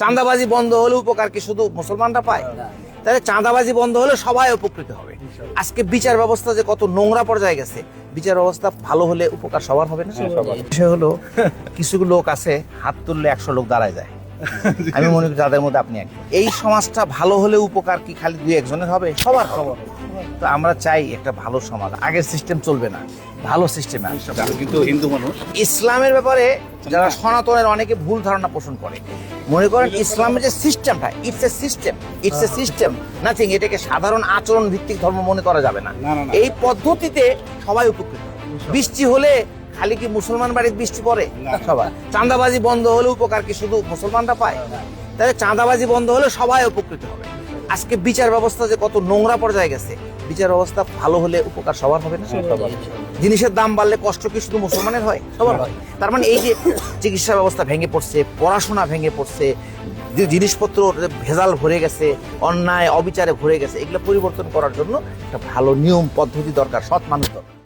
চাঁদাবাজি বন্ধ হলে উপকার কি শুধু মুসলমানরা পায়? তাহলে চাঁদাবাজি বন্ধ হলে সবাই উপকৃত হবে। আজকে বিচার ব্যবস্থা যে কত নোংরা পর্যায়ে গেছে, বিচার ব্যবস্থা ভালো হলে উপকার সবার হবে না? বিষয় হলো কিছু লোক আছে হাত তুললে 100 লোক দাঁড়ায় যায়। আমি মনে করি যাদের মধ্যে আপনি একজন। এই সমাজটা ভালো হলে উপকার কি খালি 2-1 জনের হবে? সবার হবে। তো আমরা চাই একটা ভালো সমাজ, আগের সিস্টেম চলবে না, ভালো সিস্টেমে আসবে। কিন্তু হিন্দু মানুষ ইসলামের ব্যাপারে যারা সনাতনের অনেকে ভুল ধারণা পোষণ করে, মনে করেন ইসলামের যে সিস্টেমটা, ইটস এ সিস্টেম নাথিং। এটাকে সাধারণ আচরণ ভিত্তিক ধর্ম মনে করা যাবে না। এই পদ্ধতিতে সবাই উপকৃত। বৃষ্টি হলে খালি কি মুসলমান বাড়িতে বৃষ্টি পড়ে? সবাই। চাঁদাবাজি বন্ধ হলে উপকার কি শুধু মুসলমানরা পায়? তাহলে চাঁদাবাজি বন্ধ হলে সবাই উপকৃত হবে। আজকে বিচার ব্যবস্থা যে কত নোংরা পর্যায়ে গেছে, বিচার ব্যবস্থা ভালো হলে উপকার সবার হবে না? জিনিসের দাম বাড়লে কষ্ট কি শুধু মুসলমানের হয়? সবার হয়। তার মানে এই যে চিকিৎসা ব্যবস্থা ভেঙে পড়ছে, পড়াশোনা ভেঙে পড়ছে, জিনিসপত্র ভেজাল ভরে গেছে, অন্যায় অবিচারে ভরে গেছে, এগুলো পরিবর্তন করার জন্য একটা ভালো নিয়ম পদ্ধতি দরকার, সৎ মানুষ দরকার।